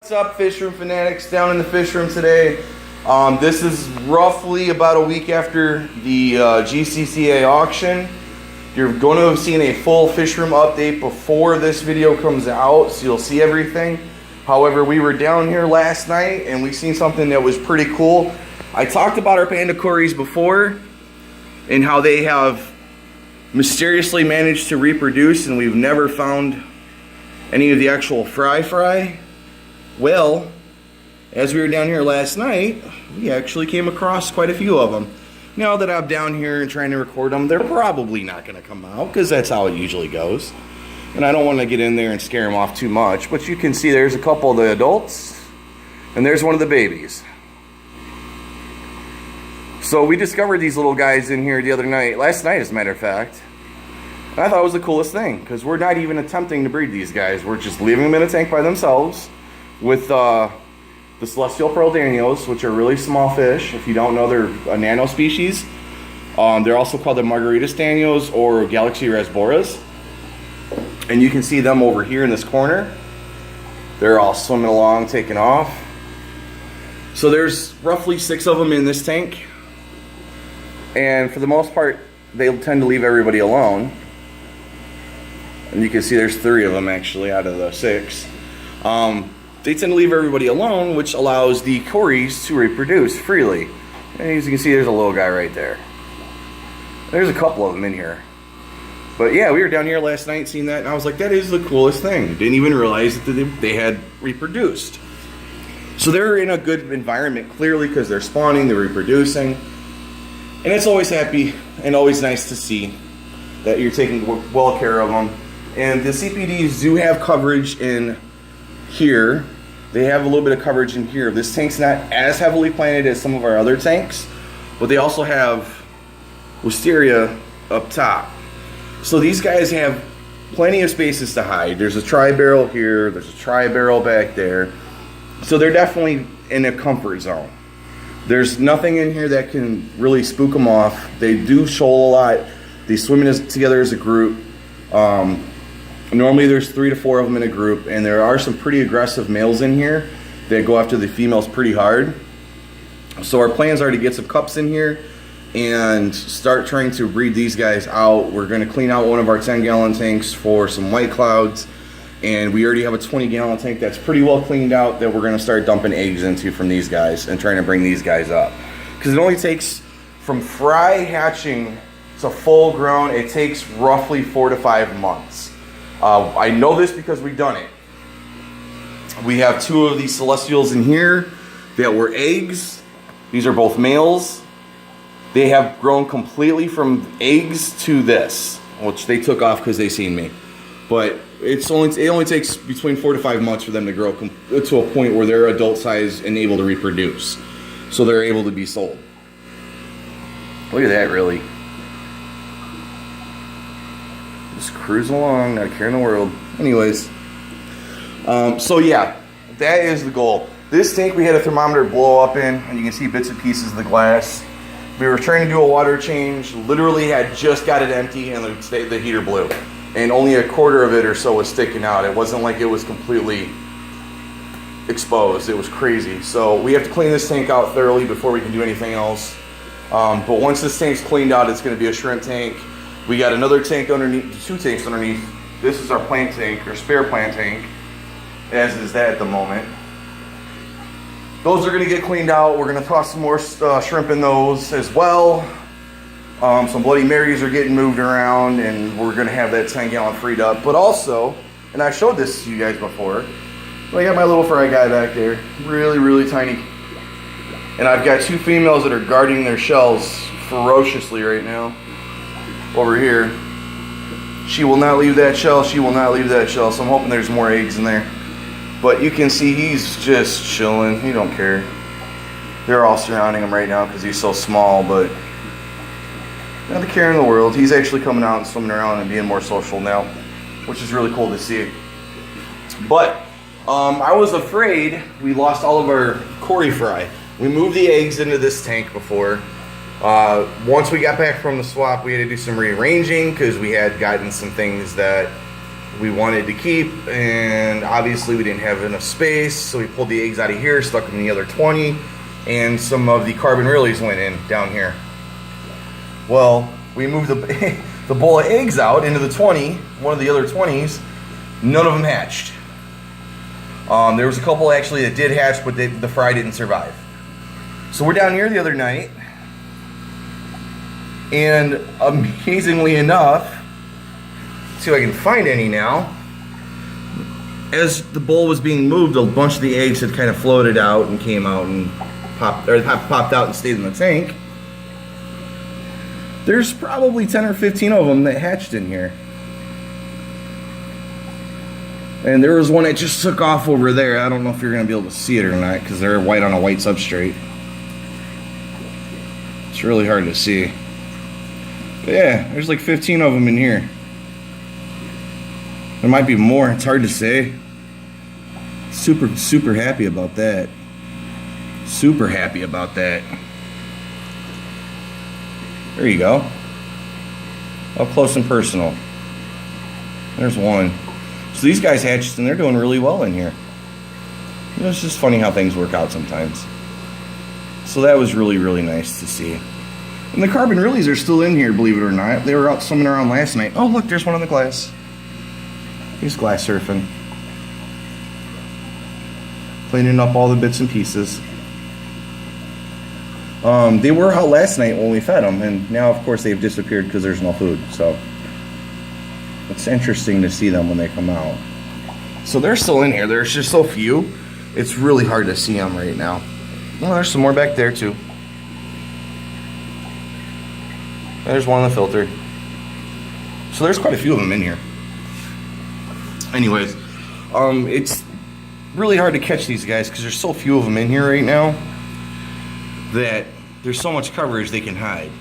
What's up, Fishroom fanatics? Down in the Fishroom today. This is roughly about a week after the GCCA auction. You're going to have seen a full Fishroom update before this video comes out, so you'll see everything. However, we were down here last night and we seen something that was pretty cool. I talked about our panda cories before and how they have mysteriously managed to reproduce, and we've never found any of the actual fry. Well, as we were down here last night, we actually came across quite a few of them. Now that I'm down here and trying to record them, they're probably not going to come out because that's how it usually goes. And I don't want to get in there and scare them off too much. But you can see there's a couple of the adults and there's one of the babies. So we discovered these little guys in here the other night, last night as a matter of fact. And I thought it was the coolest thing because we're not even attempting to breed these guys. We're just leaving them in a tank by themselves with the celestial pearl danios, which are really small fish. If you don't know, they're a nano species. They're also called the margaritas danios or galaxy rasboras. And you can see them over here in this corner. They're all swimming along, taking off. So there's roughly 6 of them in this tank. And for the most part, they tend to leave everybody alone. And you can see there's 3 of them actually out of the 6. They tend to leave everybody alone, which allows the cories to reproduce freely. And as you can see, there's a little guy right there. There's a couple of them in here. But yeah, we were down here last night seeing that, and I was like, that is the coolest thing. Didn't even realize that they had reproduced. So they're in a good environment, clearly, because they're spawning, they're reproducing. And it's always happy and always nice to see that you're taking well care of them. And the CPDs do have coverage in here. They have a little bit of coverage in here. This tank's not as heavily planted as some of our other tanks, but they also have wisteria up top. So these guys have plenty of spaces to hide. There's a tri-barrel here, there's a tri-barrel back there. So they're definitely in a comfort zone. There's nothing in here that can really spook them off. They do shoal a lot. They swim together as a group. Normally there's 3 to 4 of them in a group, and there are some pretty aggressive males in here that go after the females pretty hard. So our plans are to get some cups in here and start trying to breed these guys out. We're going to clean out one of our 10-gallon tanks for some white clouds, and we already have a 20-gallon tank that's pretty well cleaned out that we're going to start dumping eggs into from these guys and trying to bring these guys up. Because it only takes, from fry hatching to full grown, it takes roughly 4 to 5 months. I know this because we've done it. We have 2 of these celestials in here that were eggs. These are both males. They have grown completely from eggs to this, which they took off because they seen me. But it only takes between 4 to 5 months for them to grow to a point where they're adult size and able to reproduce. So they're able to be sold. Look at that, really. Just cruising along, not a care in the world. Anyways, so yeah, that is the goal. This tank we had a thermometer blow up in, and you can see bits and pieces of the glass. We were trying to do a water change, literally had just got it empty, and the heater blew. And only a quarter of it or so was sticking out. It wasn't like it was completely exposed. It was crazy. So we have to clean this tank out thoroughly before we can do anything else. But once this tank's cleaned out, it's going to be a shrimp tank. We got another tank underneath, 2 tanks underneath. This is our plant tank, or spare plant tank, as is that at the moment. Those are going to get cleaned out. We're going to toss some more shrimp in those as well. Some Bloody Marys are getting moved around, and we're going to have that 10-gallon freed up. But also, and I showed this to you guys before, I got my little fry guy back there, really, really tiny. And I've got 2 females that are guarding their shells ferociously right now. Over here, she will not leave that shell. She will not leave that shell. So I'm hoping there's more eggs in there. But you can see he's just chilling. He don't care. They're all surrounding him right now because he's so small. But not the care in the world. He's actually coming out and swimming around and being more social now, which is really cool to see. But I was afraid we lost all of our cory fry. We moved the eggs into this tank before. Once we got back from the swap, we had to do some rearranging because we had gotten some things that we wanted to keep, and obviously we didn't have enough space, so we pulled the eggs out of here, stuck them in the other 20, and some of the carbon realies went in down here. Well, we moved the, the bowl of eggs out into the 20, one of the other 20s. None of them hatched. There was a couple actually that did hatch, but the fry didn't survive. So we're down here the other night, and amazingly enough, see if I can find any now. As the bowl was being moved, a bunch of the eggs had kind of floated out and came out and popped out and stayed in the tank. There's probably 10 or 15 of them that hatched in here. And there was one that just took off over there. I don't know if you're going to be able to see it or not because they're white on a white substrate. It's really hard to see. But yeah, there's like 15 of them in here. There might be more, it's hard to say. Super happy about that. Super happy about that. There you go. Up close and personal. There's one. So these guys hatched and they're doing really well in here. You know, it's just funny how things work out sometimes. So that was really nice to see. And the carbon realies are still in here, believe it or not. They were out swimming around last night. Oh look, there's one on the glass. He's glass surfing. Cleaning up all the bits and pieces. They were out last night when we fed them, and now of course they've disappeared because there's no food. So it's interesting to see them when they come out. So they're still in here. There's just so few. It's really hard to see them right now. Oh, there's some more back there too. There's one in the filter. So there's quite a few of them in here. Anyways, it's really hard to catch these guys because there's so few of them in here right now that there's so much coverage they can hide.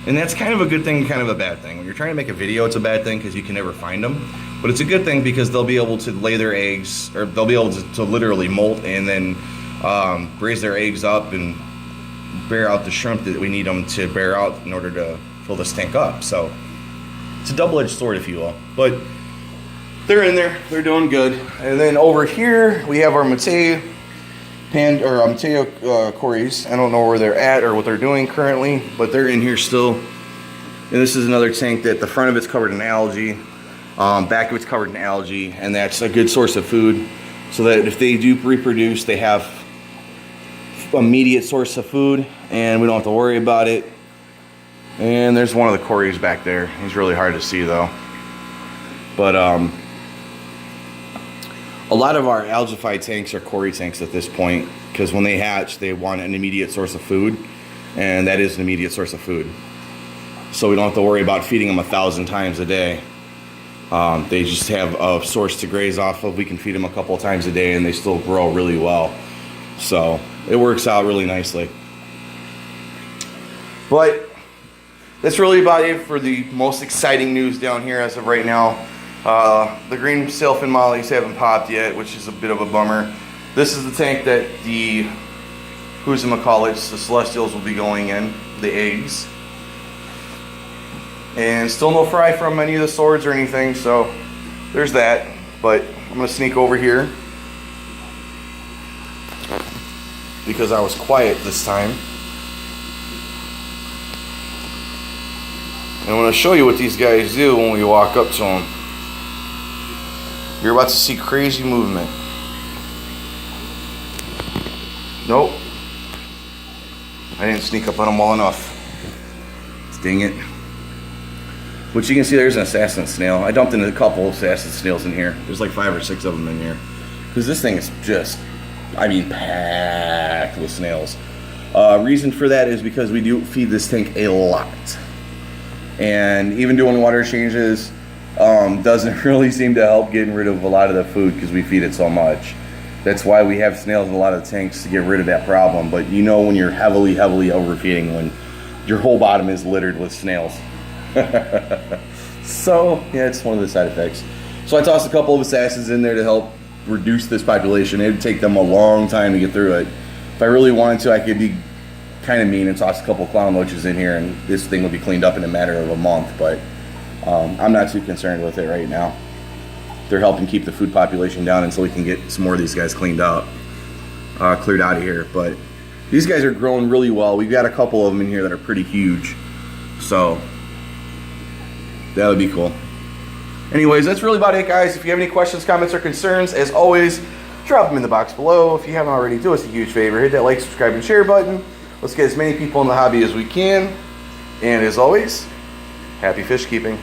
And that's kind of a good thing, kind of a bad thing. When you're trying to make a video, it's a bad thing because you can never find them. But it's a good thing because they'll be able to lay their eggs, or they'll be able to literally molt and then raise their eggs up and bear out the shrimp that we need them to bear out in order to fill this tank up. So it's a double-edged sword, if you will. But they're in there, they're doing good. And then over here we have our Mateo Corys. I don't know where they're at or what they're doing currently, but they're in here still. And this is another tank that the front of it's covered in algae, back of it's covered in algae, and that's a good source of food. So that if they do reproduce, they have immediate source of food, and we don't have to worry about it. And there's one of the Corys back there. He's really hard to see though. But a lot of our algified tanks are Cory tanks at this point because when they hatch, they want an immediate source of food, and that is an immediate source of food. So we don't have to worry about feeding them 1,000 times a day. They just have a source to graze off of. We can feed them a couple of times a day, and they still grow really well. So it works out really nicely. But that's really about it for the most exciting news down here as of right now. The green sailfin mollies haven't popped yet, which is a bit of a bummer. This is the tank that the who's-em-a-call-its, the celestials, will be going in, the eggs. And still no fry from any of the swords or anything, so there's that. But I'm going to sneak over here because I was quiet this time. And I'm going to show you what these guys do when we walk up to them. You're about to see crazy movement. Nope. I didn't sneak up on them well enough. Dang it. But you can see there's an assassin snail. I dumped in a couple of assassin snails in here. There's like 5 or 6 of them in here. Because this thing is just, I mean, packed with snails. Reason for that is because we do feed this tank a lot. And even doing water changes doesn't really seem to help getting rid of a lot of the food because we feed it so much. That's why we have snails in a lot of the tanks, to get rid of that problem. But you know when you're heavily overfeeding, when your whole bottom is littered with snails. So yeah, it's one of the side effects. So I tossed a couple of assassins in there to help reduce this population. It would take them a long time to get through it. If I really wanted to, I could be kind of mean and toss a couple of clown loaches in here, and this thing will be cleaned up in a matter of a month. But I'm not too concerned with it right now. they're helping keep the food population down until we can get some more of these guys cleared out of here. But these guys are growing really well. We've got a couple of them in here that are pretty huge, so that would be cool. Anyways, that's really about it, guys. If you have any questions, comments, or concerns, as always, drop them in the box below. If you haven't already, do us a huge favor. Hit that like, subscribe, and share button. Let's get as many people in the hobby as we can. And as always, happy fish keeping.